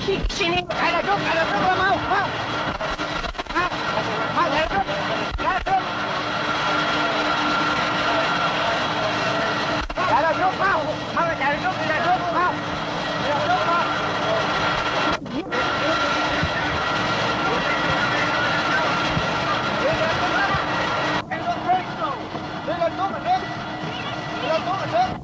chạy là trước mau, mau. Mau chạy trước, chạy trước. Chạy ra trước, mau, mau chạy ra trước, đi ra trước, mau. Đi ra trước, mau. Đi lên xuống là trước. Đi lên xuống là trước.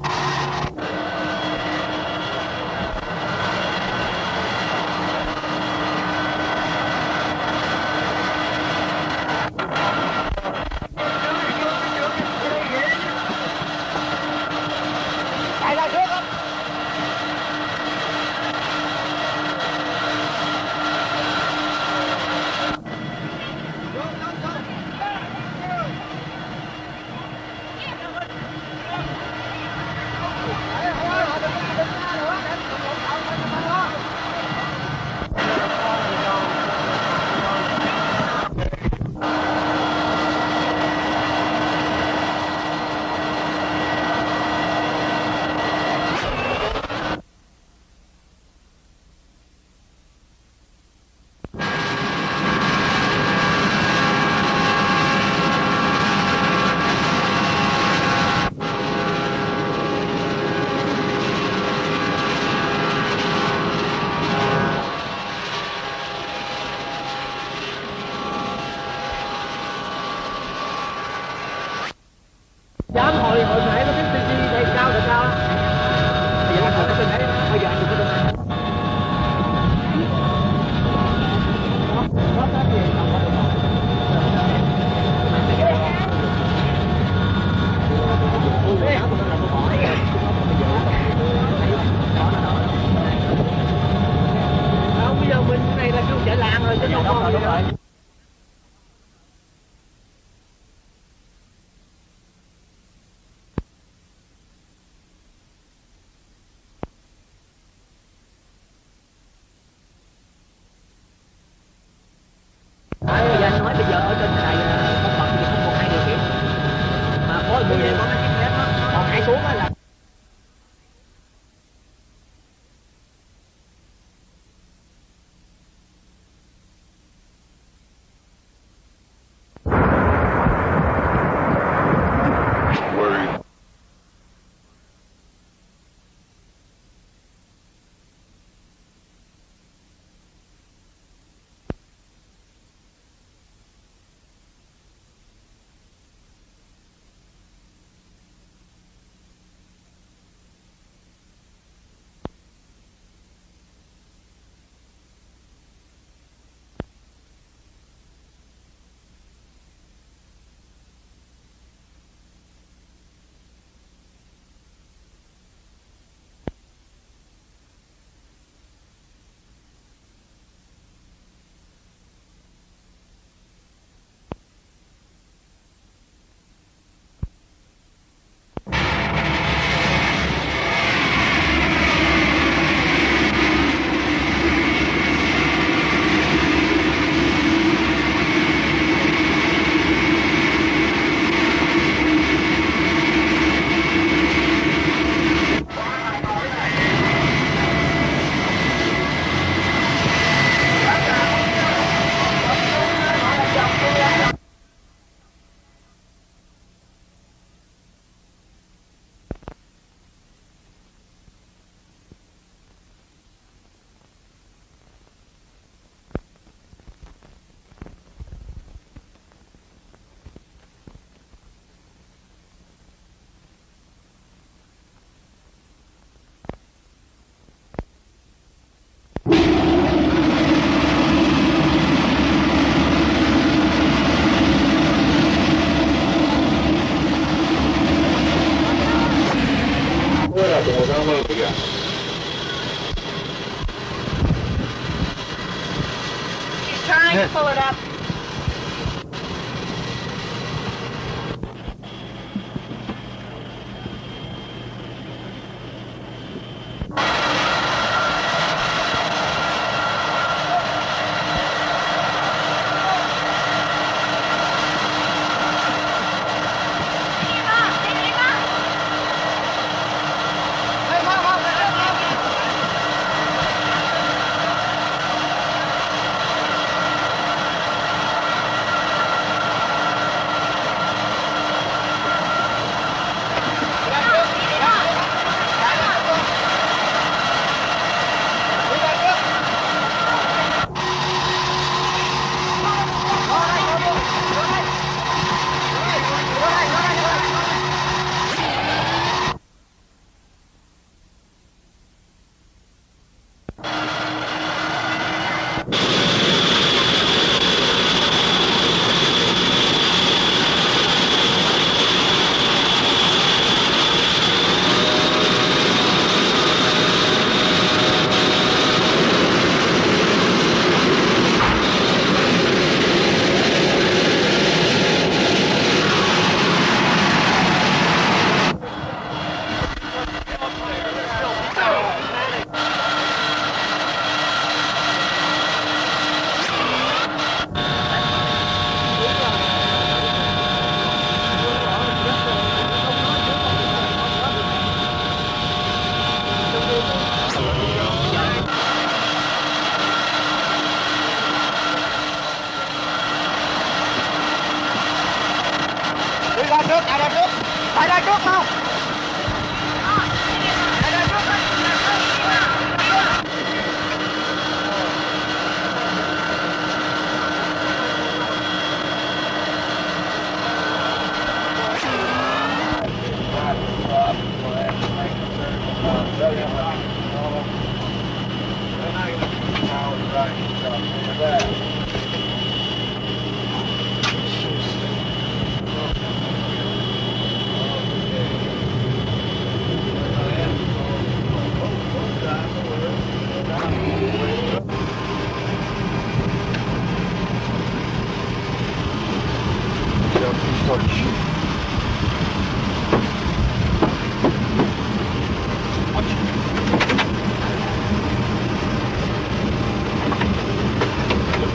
trying to pull it up.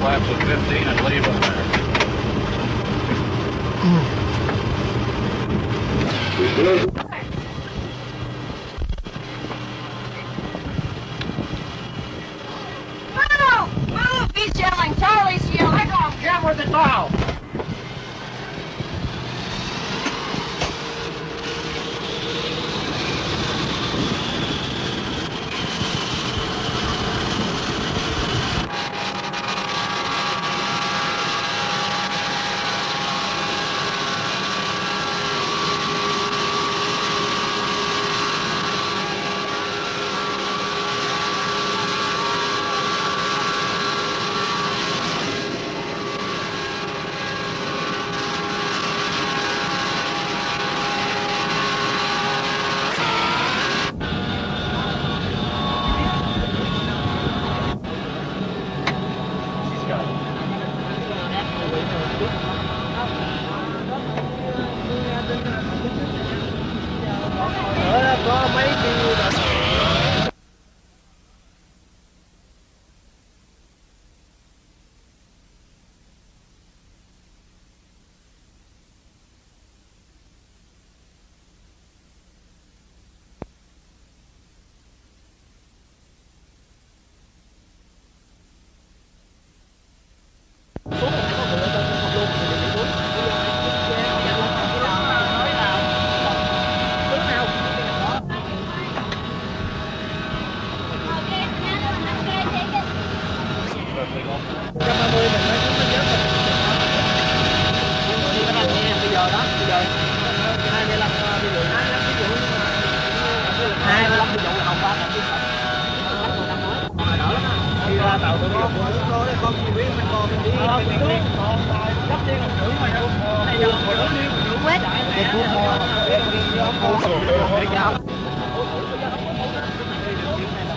flaps of 15 and leave them there. Move! He's yelling. Charlie's yelling. Get with the bow. Có mấy cái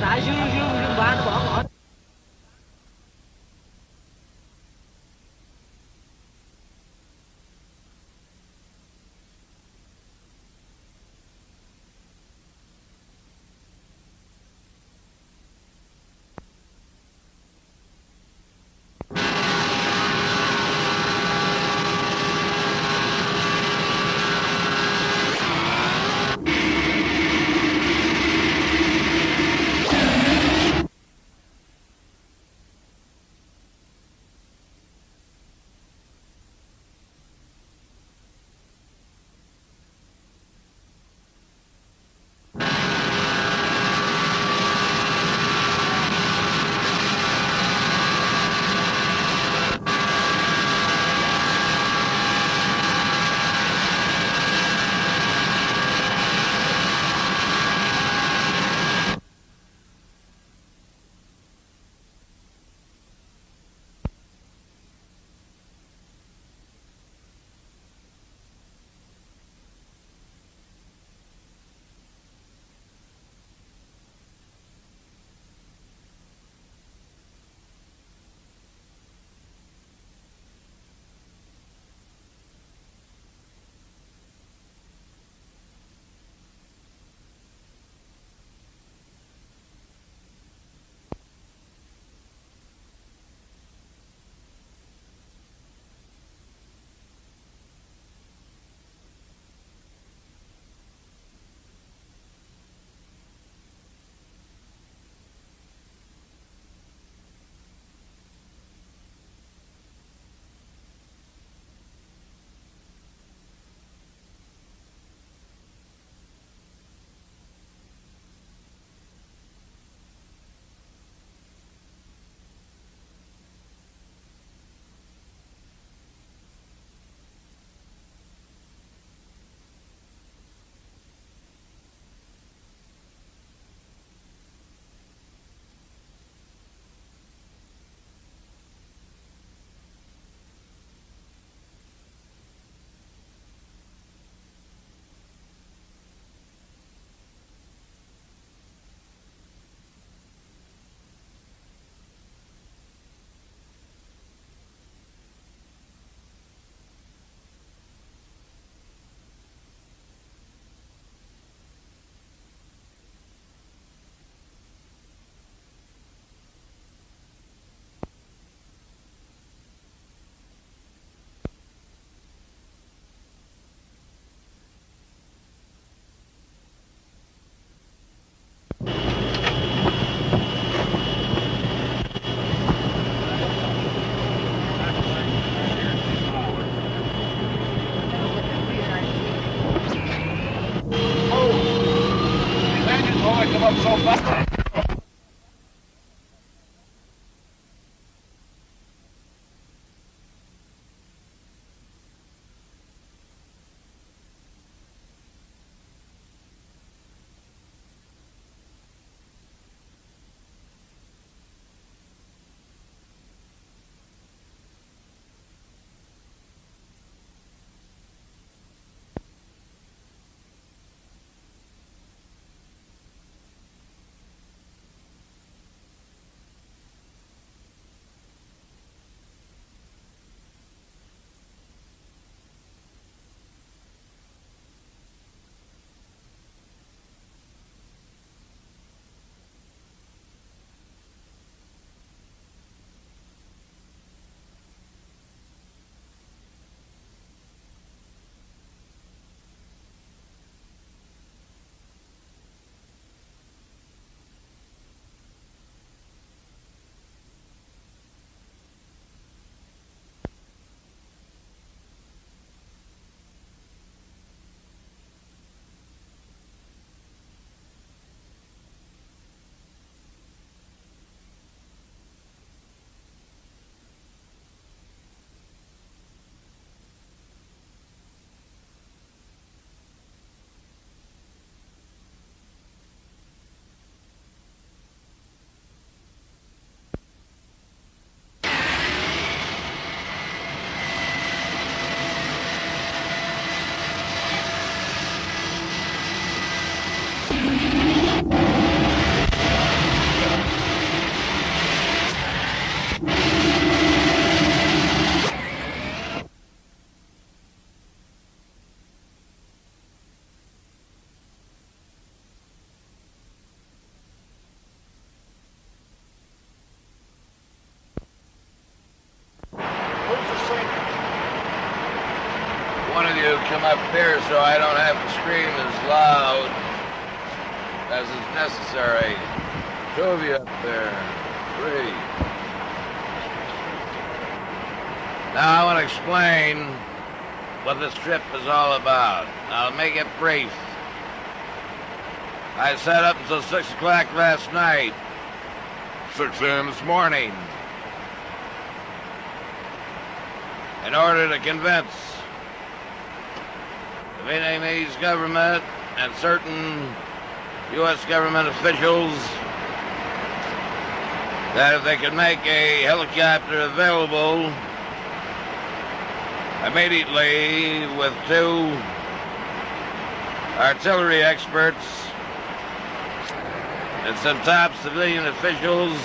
tại dương ba nó bỏ ngỏ. One of you come up here so I don't have to scream as loud as is necessary. Two of you up there. Three. Now I want to explain what this trip is all about. I'll make it brief. I sat up until 6 o'clock last night. 6 a.m. this morning. In order to convince the Vietnamese government and certain U.S. government officials that if they could make a helicopter available immediately with 2 artillery experts and some top civilian officials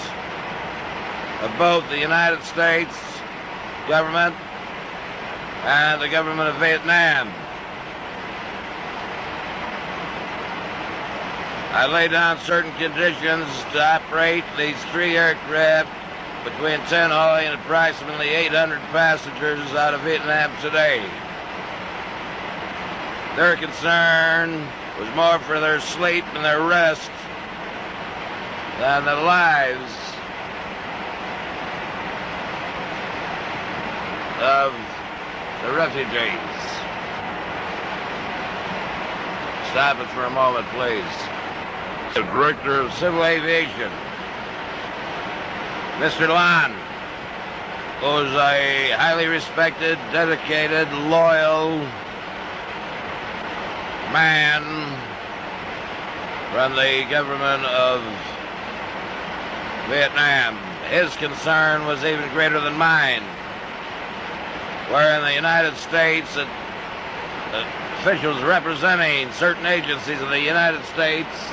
of both the United States government and the government of Vietnam. I laid down certain conditions to operate these 3 aircraft between TrzNH and approximately 800 passengers out of Vietnam today. Their concern was more for their sleep and their rest than the lives of the refugees. Stop it for a moment, please. The Director of Civil Aviation, Mr. Loạn, who's a highly respected, dedicated, loyal man from the government of Vietnam. His concern was even greater than mine. Where in the United States, officials representing certain agencies of the United States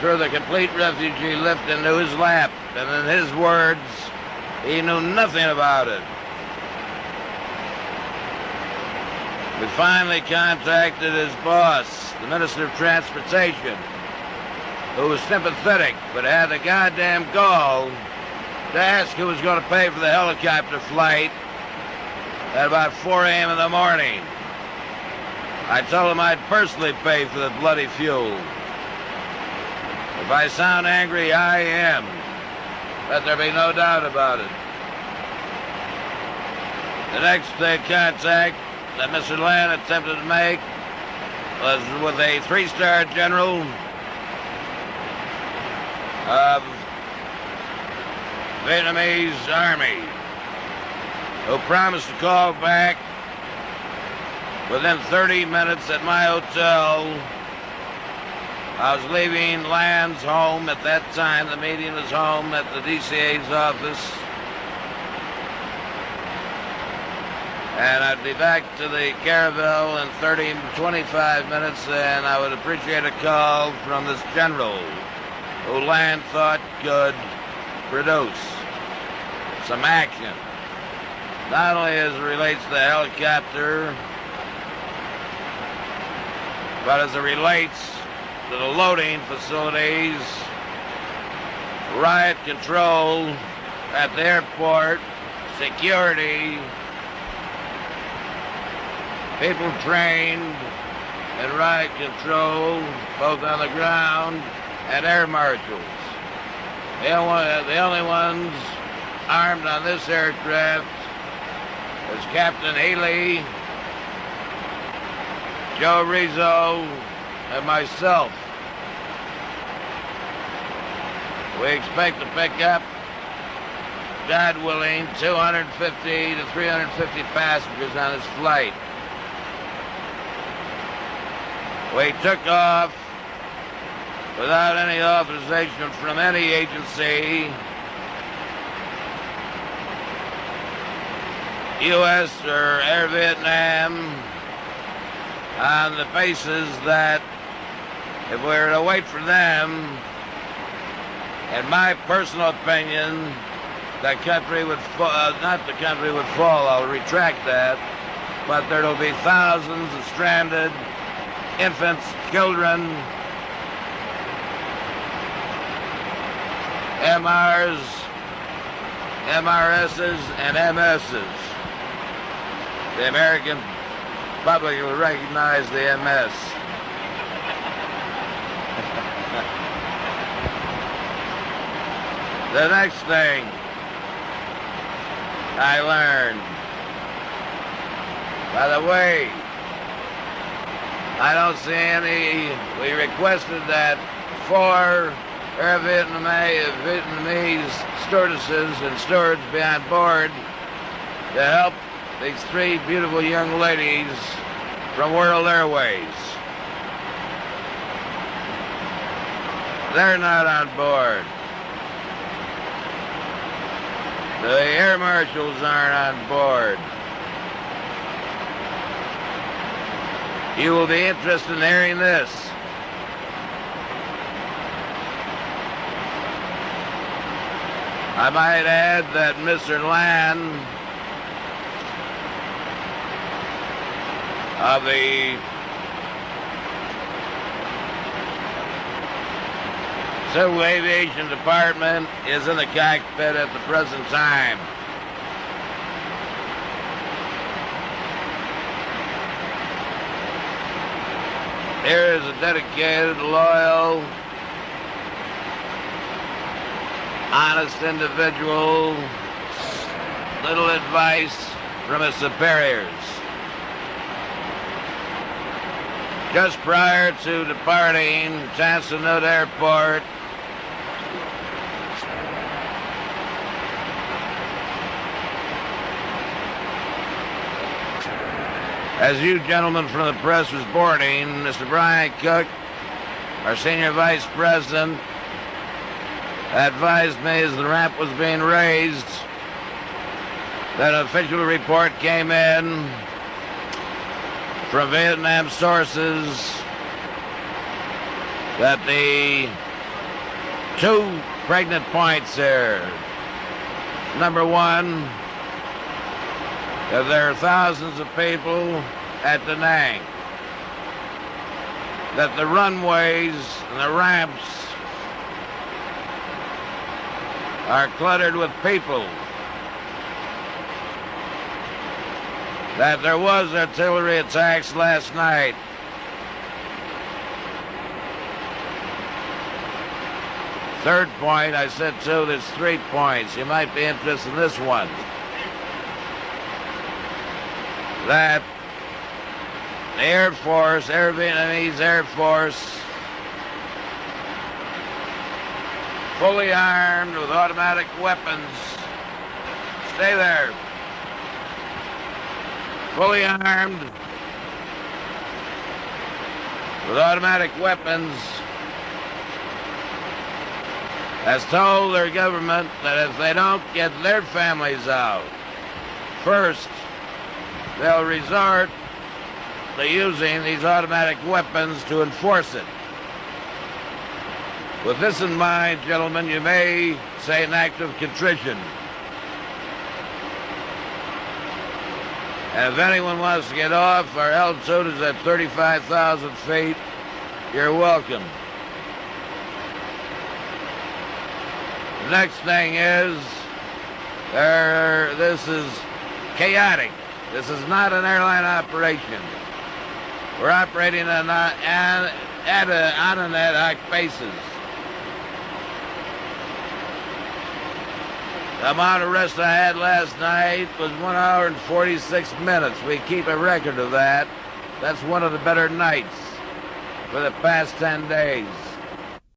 threw the complete refugee lift into his lap, and in his words, he knew nothing about it. We finally contacted his boss, the Minister of Transportation, who was sympathetic but had the goddamn gall to ask who was going to pay for the helicopter flight at about 4 a.m. in the morning. I told him I'd personally pay for the bloody fuel. If I sound angry, I am. Let there be no doubt about it. The next contact that Mr. Loạn attempted to make was with a 3-star general of Vietnamese Army, who promised to call back within 30 minutes at my hotel. I was leaving Land's home at that time. The meeting was home at the DCA's office. And I'd be back to the caravel in 25 minutes, and I would appreciate a call from this general who Land thought could produce some action, not only as it relates to the helicopter, but as it relates to the loading facilities, riot control at the airport, security, people trained in riot control, both on the ground and air marshals. The only ones armed on this aircraft is Captain Healy, Joe Rizzo, and myself. We expect to pick up, God willing, 250 to 350 passengers on this flight. We took off without any authorization from any agency, U.S. or Air Vietnam, on the basis that if we were to wait for them, in my personal opinion, the country would not the country would fall, I'll retract that, but there will be thousands of stranded infants, children, MRs, MRSs, and MSs. The American public will recognize the MS. The next thing I learned, by the way, I don't see any. We requested that 4 Air Vietnamese stewardesses and stewards be on board to help these 3 beautiful young ladies from World Airways. They're not on board. The air marshals aren't on board. You will be interested in hearing this. I might add that Mr. Loạn of the Civil Aviation Department is in the cockpit at the present time. Here is a dedicated, loyal, honest individual, little advice from his superiors. Just prior to departing TrzNH Airport, as you gentlemen from the press was boarding, Mr. Brian Cook, our senior vice president, advised me as the ramp was being raised that an official report came in from Vietnam sources that the 2 pregnant points here. Number 1, that there are thousands of people at TrzNH, that the runways and the ramps are cluttered with people, that there was artillery attacks last night, third point, I said 2, there's 3 points. You might be interested in this one. That the Air Force, Air Vietnamese Air Force, fully armed with automatic weapons, stay there, fully armed with automatic weapons, has told their government that if they don't get their families out first, they'll resort to using these automatic weapons to enforce it. With this in mind, gentlemen, you may say an act of contrition. And if anyone wants to get off, our altitude is at 35,000 feet. You're welcome. The next thing is, this is chaotic. This is not an airline operation. We're operating on an ad hoc basis. The amount of rest I had last night was 1 hour and 46 minutes. We keep a record of that. That's one of the better nights for the past 10 days.